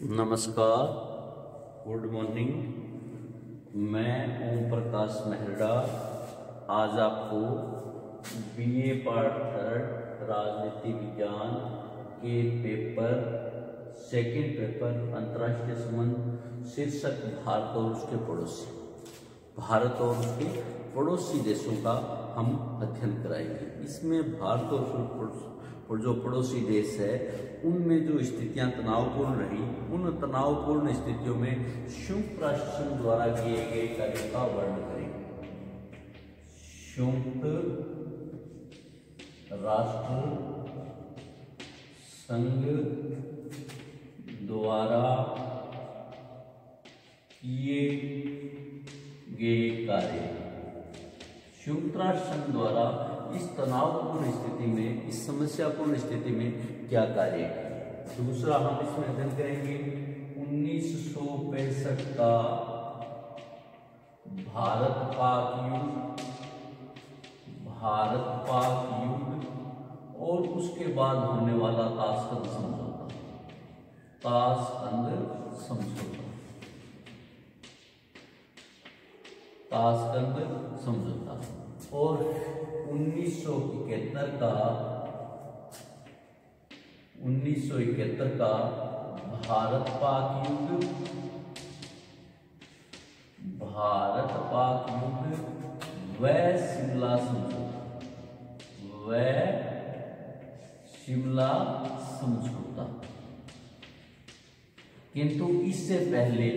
नमस्कार, good morning. मैं ओम प्रकाश मेहरा आज आपको बीए पार्ट 3 राजनीति विज्ञान के सेकंड पेपर अंतर्राष्ट्रीय संबंध शीर्षक भारत और उसके पड़ोसी देशों का हम अध्ययन कराएंगे। इसमें भारत और जो पड़ोसी देश है उनमें जो स्थितियां तनावपूर्ण रही, उन तनावपूर्ण स्थितियों में संयुक्त राष्ट्र संघ द्वारा किए गए कार्यों का वर्णन करेंगे। संयुक्त राष्ट्र संघ द्वारा किए गए कार्य। संयुक्त राष्ट्र संघ द्वारा इस तनावपूर्ण स्थिति में, इस समस्यापूर्ण स्थिति में क्या कार्य है। दूसरा हम इसमें अध्ययन करेंगे 1965 का भारत पाक युद्ध और उसके बाद होने वाला ताशकंद समझौता और 1971 का भारत पाक युद्ध व शिमला समझौता। किंतु इससे पहले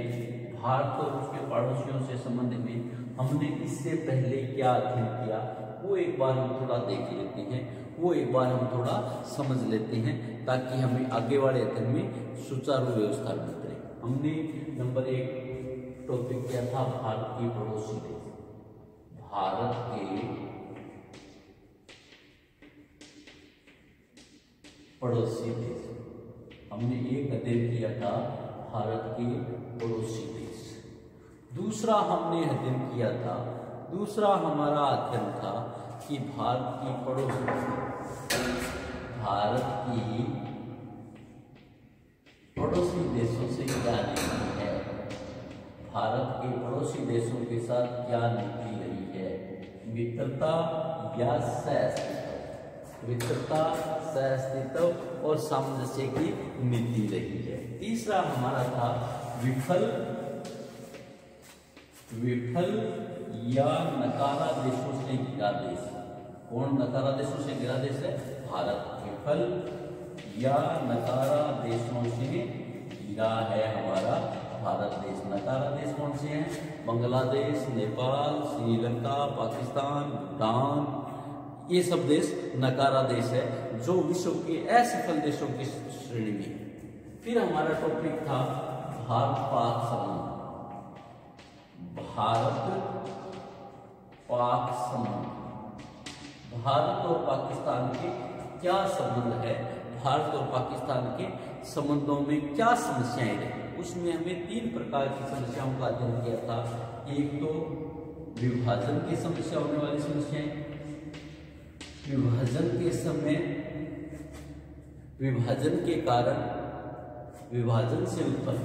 भारत और उसके पड़ोसियों से संबंध में हमने इससे पहले क्या अध्ययन किया वो एक बार हम थोड़ा देख लेते हैं, वो एक बार हम थोड़ा समझ लेते हैं ताकि हमें आगे वाले अध्ययन में सुचारू व्यवस्था मिल रहे। हमने नंबर 1 टॉपिक किया था भारत के पड़ोसी देश। भारत के पड़ोसी देश हमने एक अध्ययन किया था, भारत के पड़ोसी देश। दूसरा हमने अध्ययन किया था, दूसरा हमारा अध्ययन था कि भारत की पड़ोसी देशों से क्या नीति है, भारत के पड़ोसी देशों के साथ क्या नीति रही है, मित्रता या सहअस्तित्व और सामंजस्य की नीति रही है। तीसरा हमारा था विफल या नकारा देशों से घिरा देश। कौन नकारा देशों से घिरा देश है? भारत। विफल या नकारा देशों से घिरा है हमारा भारत देश। नकारा देश कौन से हैं? बांग्लादेश, नेपाल, श्रीलंका, पाकिस्तान, भूटान, ये सब देश नकारा देश है जो विश्व के असफल देशों की श्रेणी में है। फिर हमारा टॉपिक था भारत पाक संबंध। भारत और पाकिस्तान के क्या संबंध है, भारत और पाकिस्तान के संबंधों में क्या समस्याएं रही। उसमें हमें 3 प्रकार की समस्याओं का अध्ययन किया था। एक तो विभाजन की समस्या, होने वाली समस्याएं, विभाजन के समय, विभाजन के कारण, विभाजन से उत्पन्न,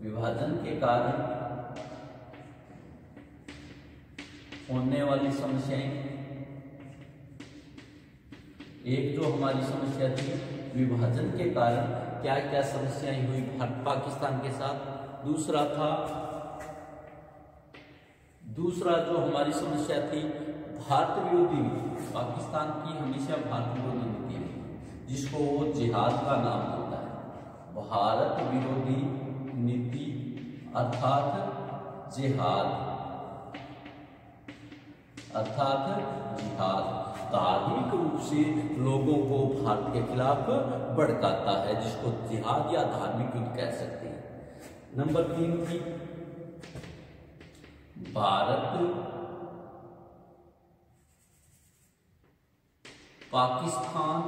विभाजन के कारण होने वाली समस्याएं। एक जो हमारी समस्या थी विभाजन के कारण क्या क्या समस्याएं हुई भारत पाकिस्तान के साथ। दूसरा जो हमारी समस्या थी भारत विरोधी नीति। पाकिस्तान की हमेशा भारत विरोधी नीति रही, जिसको वो जिहाद का नाम देता है। भारत विरोधी नीति अर्थात जिहाद धार्मिक रूप से लोगों को भारत के खिलाफ भड़काता है, जिसको जिहाद या धार्मिक युद्ध कह सकते हैं। नंबर 3 की भारत पाकिस्तान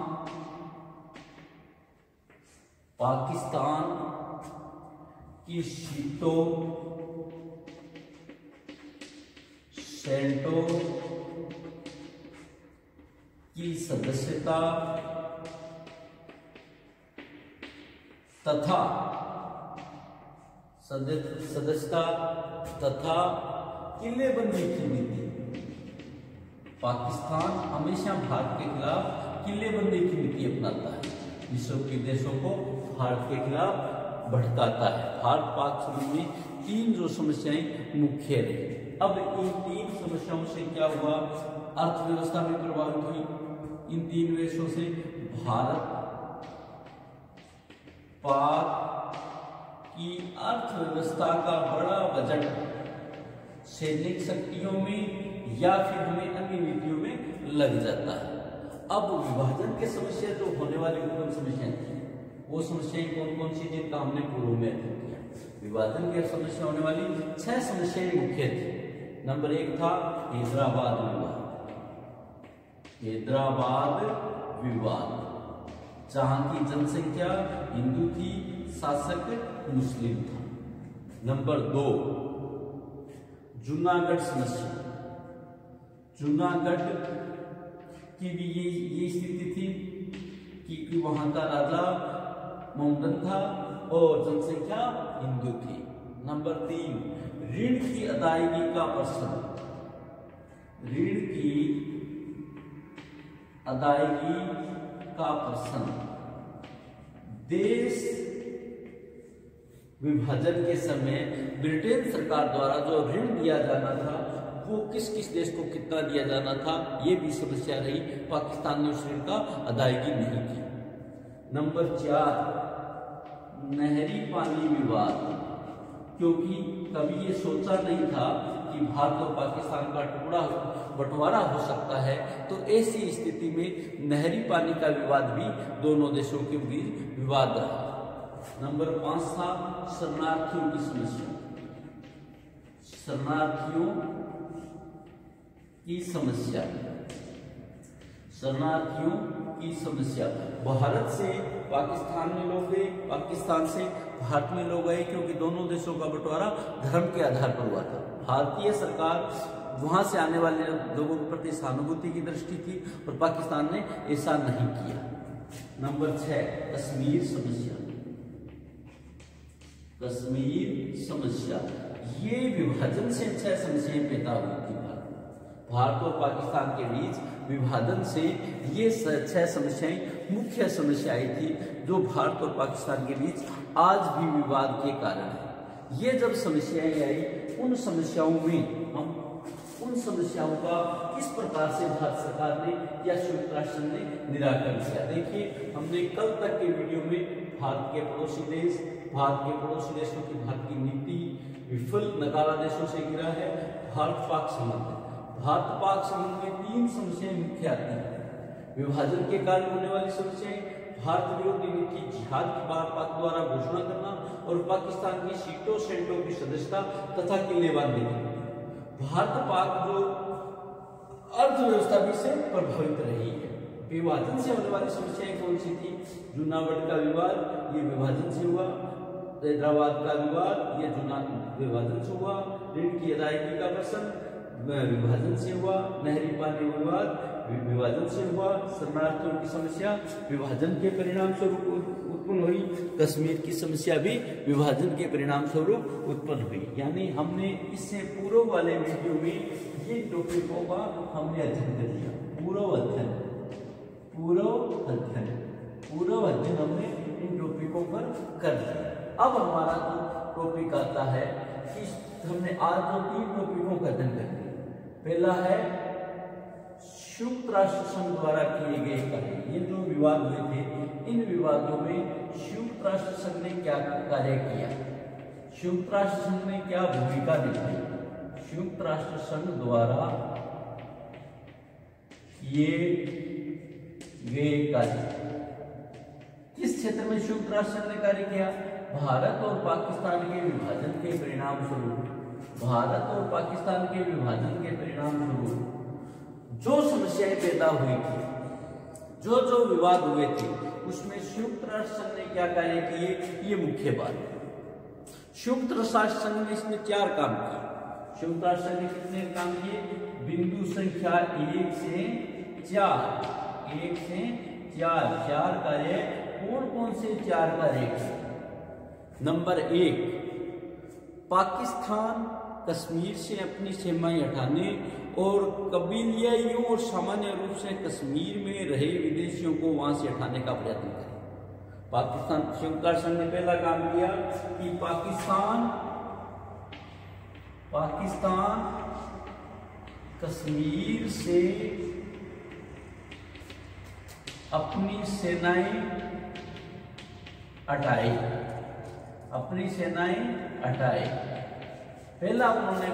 की सेंटो की सदस्यता तथा सदस्यता तथा किल्लेबंदी की नीति। पाकिस्तान हमेशा भारत के खिलाफ किल्लेबंदी की नीति अपनाता है, विश्व के देशों को भारत के खिलाफ भड़काता है। भारत पाक संबंध में 3 जो समस्याएं मुख्य रही। अब इन 3 समस्याओं से क्या हुआ, अर्थव्यवस्था में प्रभावित हुई। इन 3 देशों से भारत पाक की अर्थव्यवस्था का बड़ा बजट सैनिक शक्तियों में या फिर हमें अन्य नीतियों में लग जाता है। अब विभाजन की समस्या जो होने वाली उत्तम समस्याएं थी, वो समस्याएं कौन कौन सी जिनका हमने पूर्व में अध्ययन किया। विभाजन की समस्या होने वाली 6 समस्याएं मुख्य थी। नंबर 1 था हैदराबाद विवाद। हैदराबाद विवाद, जहां की जनसंख्या हिंदू थी, शासक मुस्लिम था। नंबर 2 जूनागढ़ समस्या। जूनागढ़ की भी ये स्थिति थी कि वहां का राजा मोमडन था और जनसंख्या हिंदू थी। नंबर 3 ऋण की अदायगी का प्रश्न। ऋण की अदायगी का प्रश्न। देश विभाजन के समय ब्रिटेन सरकार द्वारा जो ऋण दिया जाना था, वो किस किस देश को कितना दिया जाना था, ये भी समस्या रही। पाकिस्तान ने उस ऋण का अदायगी नहीं की। नंबर 4 नहरी पानी विवाद, क्योंकि कभी ये सोचा नहीं था कि भारत और पाकिस्तान का टुकड़ा बंटवारा हो सकता है, तो ऐसी स्थिति में नहरी पानी का विवाद भी दोनों देशों के बीच विवाद रहा। नंबर 5 था शरणार्थियों की समस्या। शरणार्थियों की समस्या। शरणार्थियों की समस्या, भारत से पाकिस्तान में लोग गए, पाकिस्तान से भारत में लोग गए, क्योंकि दोनों देशों का बंटवारा धर्म के आधार पर हुआ था। भारतीय सरकार वहां से आने वाले लोगों के प्रति सहानुभूति की दृष्टि थी और पाकिस्तान ने ऐसा नहीं किया। नंबर 6 कश्मीर समस्या। कश्मीर समस्या, ये विभाजन से 6 समस्याएं पैदा हुई थी। भारत और पाकिस्तान के बीच विभाजन से ये 6 समस्याएं मुख्य समस्याएं थी, जो भारत और पाकिस्तान के बीच आज भी विवाद के कारण है। ये जब समस्याएं आई, उन समस्याओं में हम उन समस्याओं का किस प्रकार से भारत सरकार ने या संयुक्त राष्ट्र ने निराकरण किया। देखिए, हमने कल तक के वीडियो में भारत के पड़ोसी देश, भारत के पड़ोसी देशों की भारत की नीति विफल नकारा देशों से घिरा है। भारत पाक संबंध, भारत पाक संबंध में 3 समस्याएं मुख्य आती हैं। विभाजन के कारण होने वाली समस्याएं, भारत विरोधी नीति, जिहाद की पाक द्वारा घोषणा करना और पाकिस्तान की सीटों सेंटों की सदस्यता तथा किल्लेबाजी। भारत पाक जो अर्थव्यवस्था भी से प्रभावित रही है। विभाजन से होने वाली समस्याएं कौन सी थी? जूनागढ़ का विवाद, ये विभाजन से हुआ। हैदराबाद का विवाद, ये विभाजन से हुआ। ऋण की अदायगी का प्रश्न विभाजन से हुआ। नहरी पानी विवाद विभाजन से हुआ। शरणार्थियों की समस्या विभाजन के परिणाम स्वरूप उत्पन्न हुई। कश्मीर की समस्या भी विभाजन के परिणाम स्वरूप उत्पन्न हुई। यानी हमने इससे पूर्व वाले वीडियो में ये टॉपिकों का हमने अध्ययन कर लिया। पूर्व अध्ययन हमने इन टॉपिकों पर कर लिया। अब हमारा जो टॉपिक आता है कि हमने आज जो 3 टॉपिकों का अध्ययन कर लिया। पहला है संयुक्त राष्ट्र संघ द्वारा किए गए कार्य। ये जो विवाद हुए थे, इन विवादों में संयुक्त राष्ट्र संघ ने क्या कार्य किया, संयुक्त राष्ट्र संघ ने क्या भूमिका निभाई। संयुक्त राष्ट्र संघ द्वारा किए गए कार्य, किस क्षेत्र में संयुक्त राष्ट्र संघ ने कार्य किया? भारत और पाकिस्तान के विभाजन के परिणाम स्वरूप, भारत और पाकिस्तान के विभाजन के परिणाम स्वरूप जो समस्याएं पैदा हुई थी, जो विवाद हुए थे, उसमें संयुक्त राष्ट्र संघ ने क्या कार्य किए, ये मुख्य बात। संयुक्त राष्ट्र संघ ने इसमें 4 काम किए। संयुक्त राष्ट्र संघ ने कितने काम किए? बिंदु संख्या 1 से 4 कार्य। कौन कौन से 4 कार्य किए? नंबर 1, पाकिस्तान कश्मीर से अपनी सीमाएं हटाने और कबीलियाइयों और सामान्य रूप से कश्मीर में रहे विदेशियों को वहां से हटाने का प्रयत्न करे। पाकिस्तान संयुक्त राष्ट्र संघ ने पहला काम किया कि पाकिस्तान कश्मीर से अपनी सेनाएं हटाए। पहला उन्होंने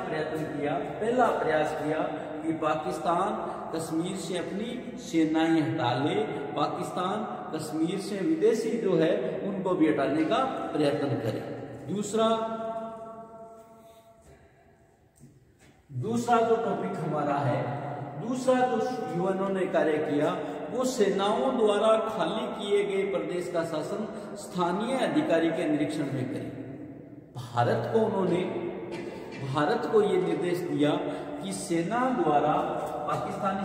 पहला प्रयास किया कि पाकिस्तान कश्मीर से अपनी सेनाएं हटा ले, पाकिस्तान कश्मीर से विदेशी जो है उनको भी हटाने का प्रयत्न करे। दूसरा जो टॉपिक हमारा है, दूसरा जो यूएनओ ने कार्य किया वो सेनाओं द्वारा खाली किए गए प्रदेश का शासन स्थानीय अधिकारी के निरीक्षण में करे। भारत को ये निर्देश दिया कि पाकिस्तानी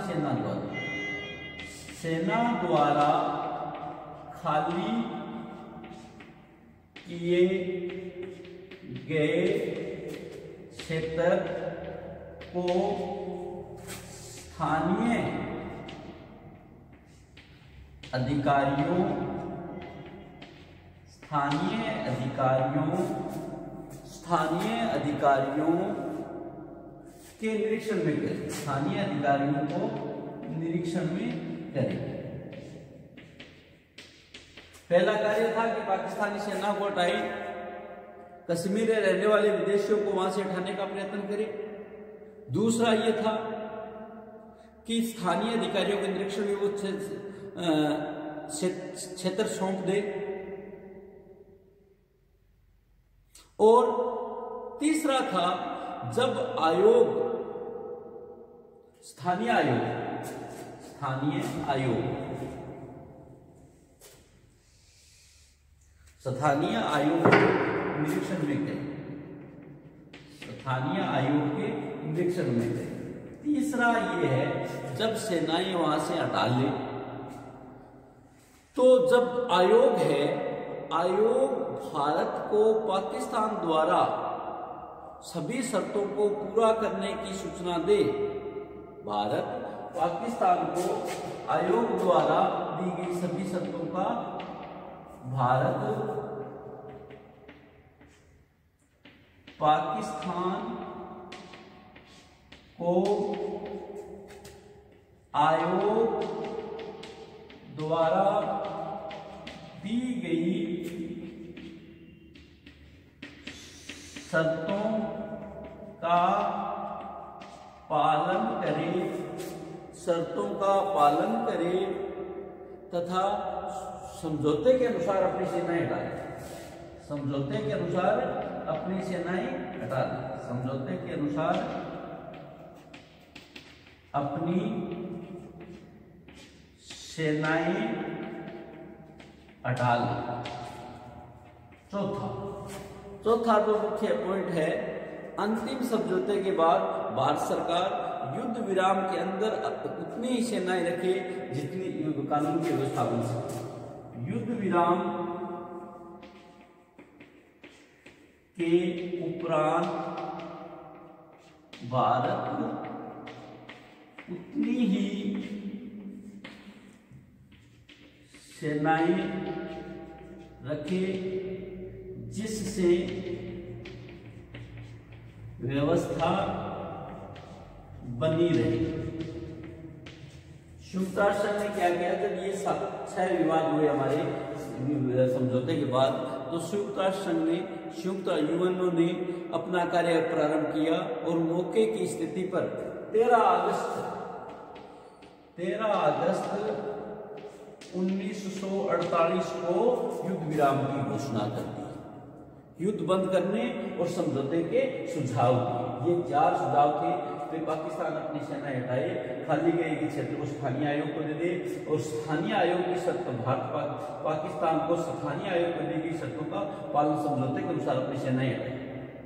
सेना द्वारा खाली किए गए क्षेत्र को स्थानीय अधिकारियों के निरीक्षण में करें। स्थानीय अधिकारियों को निरीक्षण में करें। पहला कार्य था कि पाकिस्तानी सेना को हटाई, कश्मीर में रहने वाले विदेशियों को वहां से हटाने का प्रयत्न करे। दूसरा यह था कि स्थानीय अधिकारियों के निरीक्षण में वो क्षेत्र सौंप दे। और तीसरा था जब स्थानीय आयोग के निरीक्षण में गए। तीसरा ये है जब सेनाएं वहां से हटा ले तो जब आयोग भारत को पाकिस्तान द्वारा सभी शर्तों को पूरा करने की सूचना दे। भारत पाकिस्तान को आयोग द्वारा दी गई सभी शर्तों का भारत पाकिस्तान को आयोग द्वारा दी गई शर्तों का पालन करे तथा समझौते के अनुसार अपनी सेनाएं हटा दे। समझौते के अनुसार अपनी सेनाएं हटा दे। चौथा जो मुख्य पॉइंट है, अंतिम समझौते के बाद भारत सरकार युद्ध विराम के अंदर उतनी ही सेनाएं रखे जितनी कानून की व्यवस्था बन सके। युद्ध विराम के उपरांत भारत उतनी ही सेनाएं रखे जिससे व्यवस्था बनी रहे। संयुक्त राष्ट्र ने क्या किया, जब ये 6 विवाद हुए हमारे समझौते के बाद, तो संयुक्त यूएनओ ने अपना कार्य प्रारंभ किया और मौके की स्थिति पर 13 अगस्त 1948 को युद्ध विराम की घोषणा कर दी। युद्ध बंद करने और समझौते के सुझाव दिए। ये 4 सुझाव थे। फिर पाकिस्तान अपनी सेना हटाए, खाली गए क्षेत्र को स्थानीय आयोग को दे दे और स्थानीय आयोग की शर्त पाकिस्तान को स्थानीय आयोग को दी गई शर्तों का पालन समझौते के अनुसार अपनी सेनाएं हटाए।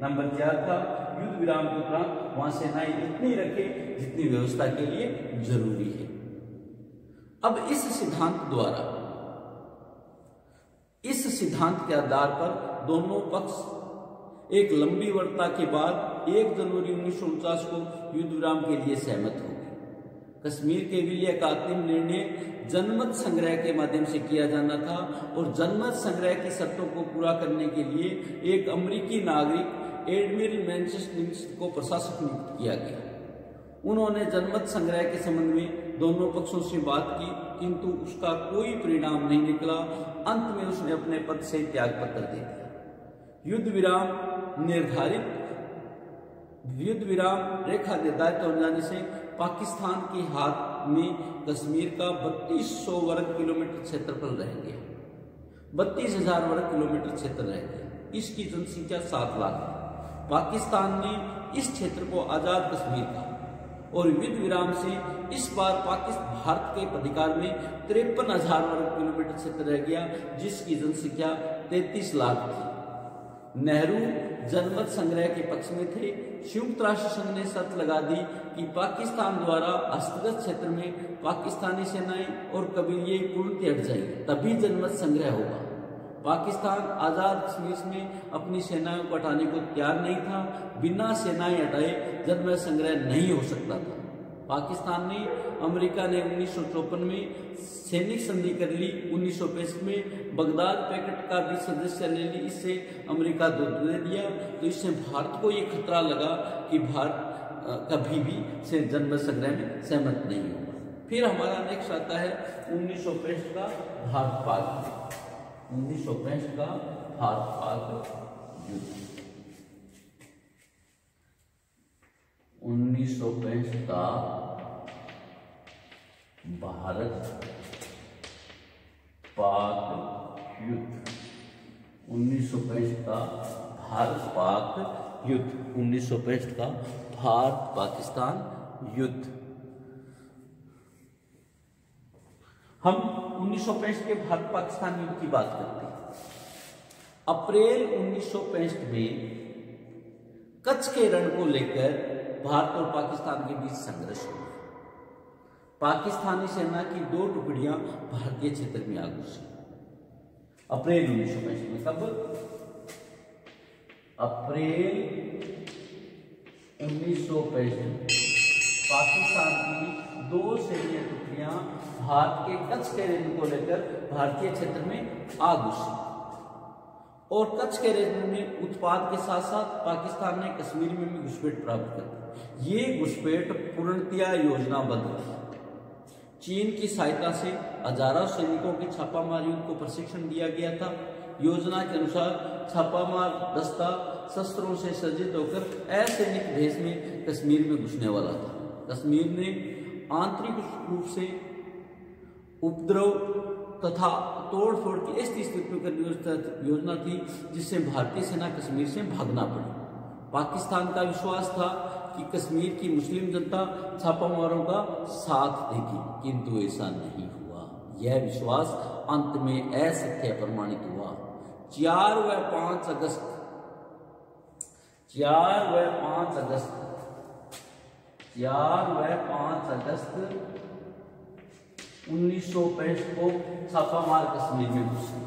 नंबर 4 था युद्ध विराम के उपरांत वहां सेनाएं इतनी रखे जितनी व्यवस्था के लिए जरूरी है। अब इस सिद्धांत के आधार पर दोनों पक्ष एक लंबी वार्ता के बाद 1 जनवरी 1949 को युद्ध विराम के लिए सहमत हो गए। कश्मीर के विलय का अंतिम निर्णय जनमत संग्रह के माध्यम से किया जाना था और जनमत संग्रह की शर्तों को पूरा करने के लिए एक अमेरिकी नागरिक एडमिरल मैनचेस्टर को प्रशासक नियुक्त किया गया। उन्होंने जनमत संग्रह के संबंध में दोनों पक्षों से बात की, किंतु उसका कोई परिणाम नहीं निकला। अंत में उसने अपने पद से त्याग पत्र दे दिया। युद्ध विराम रेखा निर्धारित हो जाने से पाकिस्तान के हाथ में कश्मीर का 3200 वर्ग किलोमीटर क्षेत्रफल रह गया। 32,000 वर्ग किलोमीटर क्षेत्र रह गया। इसकी जनसंख्या 7 लाख है। पाकिस्तान ने इस क्षेत्र को आजाद कश्मीर कहा और युद्ध विराम से इस बार भारत के अधिकार में 53,000 वर्ग किलोमीटर क्षेत्र रह गया, जिसकी जनसंख्या 33 लाख थी। नेहरू जनमत संग्रह के पक्ष में थे। संयुक्त राष्ट्र संघ ने शर्त लगा दी कि पाकिस्तान द्वारा हस्तगत क्षेत्र में पाकिस्तानी सेनाएं और कबीले पूर्णतः हट जाएंगे, तभी जनमत संग्रह होगा। पाकिस्तान आजाद कश्मीर में अपनी सेनाओं को हटाने को तैयार नहीं था। बिना सेनाएं हटाए जनमत संग्रह नहीं हो सकता था। पाकिस्तान ने अमेरिका ने 1954 में सैनिक संधि कर ली। 1965 में बगदाद पैक्ट का भी सदस्य ले ली। इससे अमेरिका दे दिया, तो इससे भारत को ये खतरा लगा कि भारत कभी भी से जनमत संग्रह में सहमत नहीं होगा। फिर हमारा नेक्स्ट आता है 1965 का भारत पाक। 1965 का भारत पाक युद्ध। 1965 का भारत पाक युद्ध। 1965 का भारत पाक युद्ध। 1965 का भारत पाकिस्तान युद्ध। हम 1965 के भारत पाकिस्तान युद्ध की बात करते हैं। अप्रैल 1965 में कच्छ के रण को लेकर भारत और पाकिस्तान के बीच संघर्ष हुआ। पाकिस्तानी सेना की 2 टुकड़ियां भारतीय क्षेत्र में आ घुसी। अप्रैल 1965 में, कब? अप्रैल 1965 में पाकिस्तान की 2 सैन्य टुकड़ियां भारत के कच्छ के रण को लेकर भारतीय क्षेत्र में आ घुसी और कच्छ के रण में उत्पाद के साथ साथ पाकिस्तान ने कश्मीर में भी घुसपैठ प्राप्त कर दी। ये घुसपैठ पूर्णतया योजनाबद्ध थी। चीन की सहायता से हजारों सैनिकों की छापामार युद्ध को प्रशिक्षण दिया गया था। योजना के अनुसार छापामार दस्ता शस्त्रों से सज्जित होकर असैनिक भेष में कश्मीर में घुसने वाला था। कश्मीर में आंतरिक रूप से उपद्रव तथा तोड़फोड़ की ऐसी स्थिति करने योजना थी जिससे भारतीय सेना कश्मीर से भागना पड़ी। पाकिस्तान का विश्वास था कि कश्मीर की मुस्लिम जनता छापामारों का साथ देगी, किंतु ऐसा नहीं हुआ। यह विश्वास अंत में असत्य प्रमाणित हुआ। 4 व 5 अगस्त 1965 को छापामार कश्मीर में घुसे।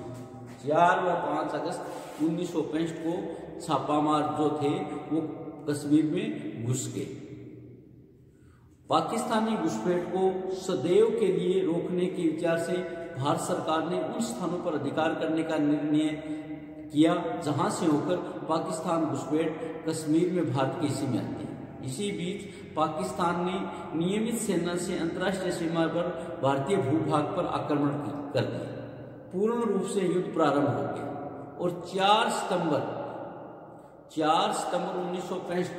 4 व 5 अगस्त 1965 को छापामार जो थे वो कश्मीर में घुस गए। पाकिस्तानी घुसपैठ को सदैव के लिए रोकने के विचार से भारत सरकार ने उन स्थानों पर अधिकार करने का निर्णय किया जहां से होकर पाकिस्तान घुसपैठ कश्मीर में भारत के हिस्से में आती है। इसी बीच पाकिस्तान ने नियमित सेना से अंतर्राष्ट्रीय सीमा पर भारतीय भूभाग पर आक्रमण कर दिया। पूर्ण रूप से युद्ध प्रारंभ हो गया और 4 सितंबर 1965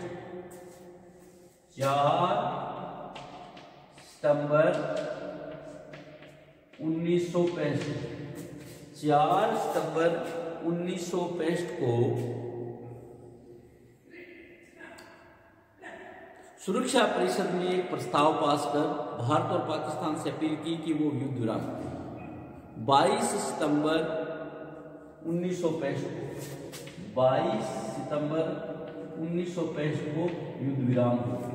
को सुरक्षा परिषद ने एक प्रस्ताव पास कर भारत और पाकिस्तान से अपील की कि वो युद्ध विराम करें। 22 सितंबर 1965 को युद्ध विराम हो गया।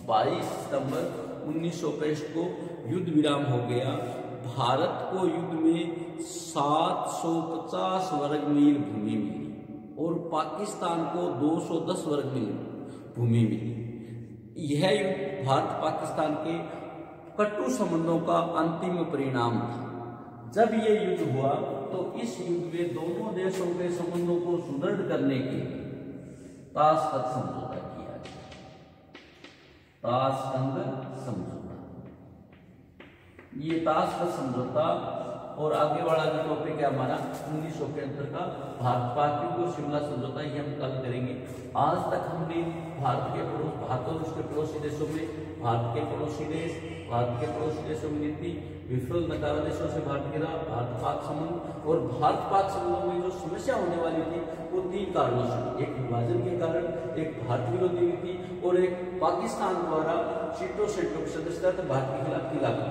22 सितंबर 1965 को युद्ध विराम हो गया। भारत को युद्ध में 750 वर्ग मील भूमि मिली। और पाकिस्तान को 210 वर्ग किलोमीटर भूमि मिली। यह युद्ध भारत पाकिस्तान के कटु संबंधों का अंतिम परिणाम था। जब यह युद्ध हुआ तो इस युद्ध में दोनों देशों के संबंधों को सुदृढ़ करने के लिए ताशकंद समझौता किया गया। ताशकंद समझौता, ये ताशकंद समझौता और आगे वाला जो टॉपिक है हमारा 1975 का भारत पाक युद्ध शिमला समझौता, ये हम कल करेंगे। आज तक हमने भारत और उसके पड़ोसी देशों में भारत के पड़ोसी देशों में नीति, विफल नकारा देशों से भारत गिरा, भारत पाक संबंध और भारत पाक संबंधों में जो समस्या होने वाली थी वो 3 कारणों से, एक विभाजन के कारण, एक भारत विरोधी नीति और एक पाकिस्तान द्वारा सीटों की सदस्यता भारत के खिलाफ की लागू।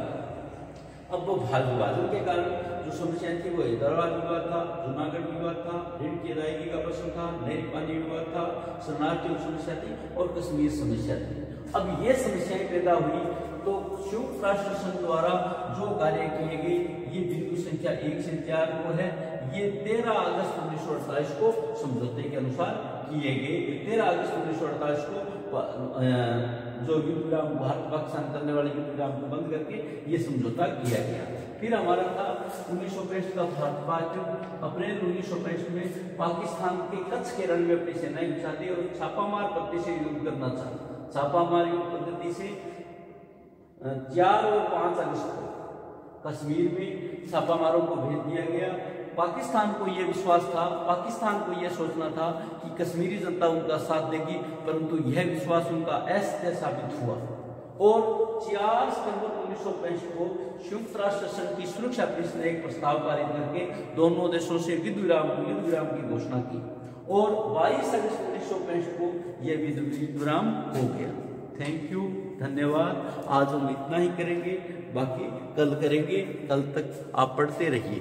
अब वो विभाजन के कारण जो समस्याएं थी वो हैदराबाद विवाद था, जूनागढ़ विवाद था, ऋण की अदायगी का प्रश्न था, नहरी पानी विवाद था, शरणार्थियों की समस्या थी और कश्मीर समस्या थी। अब ये समस्याएं पैदा हुई तो संयुक्त राष्ट्र संघ द्वारा जो कार्य किए गए ये बिंदु संख्या 1 से 4 को है, ये 13 अगस्त 1948 को समझौते के अनुसार किए गए। 13 अगस्त 1948 को जो युद्ध विराम भारत पाकिस्तान करने वाले युद्ध विराम को बंद करके ये समझौता किया गया। फिर हमारा था 1965 का भारत पाक युद्ध। अप्रैल 1965 में पाकिस्तान के कच्छ के रण में अपनी सेनाएं घुसा दी और छापामार पद्धति से युद्ध करना चाहा। छापामार युद्ध पद्धति से 4 और 5 अगस्त को कश्मीर में छापामारों को भेज दिया गया। पाकिस्तान को यह विश्वास था, पाकिस्तान को यह सोचना था कि कश्मीरी जनता उनका साथ देगी, परंतु यह विश्वास उनका असत्य साबित हुआ और 4 सितंबर 1965 को संयुक्त राष्ट्र संघ की सुरक्षा परिषद ने एक प्रस्ताव पारित करके दोनों देशों से युद्ध विराम की घोषणा की और 22 अगस्त 1965 को यह युद्ध विराम हो गया। थैंक यू, धन्यवाद। आज हम इतना ही करेंगे, बाकी कल करेंगे। कल तक आप पढ़ते रहिए।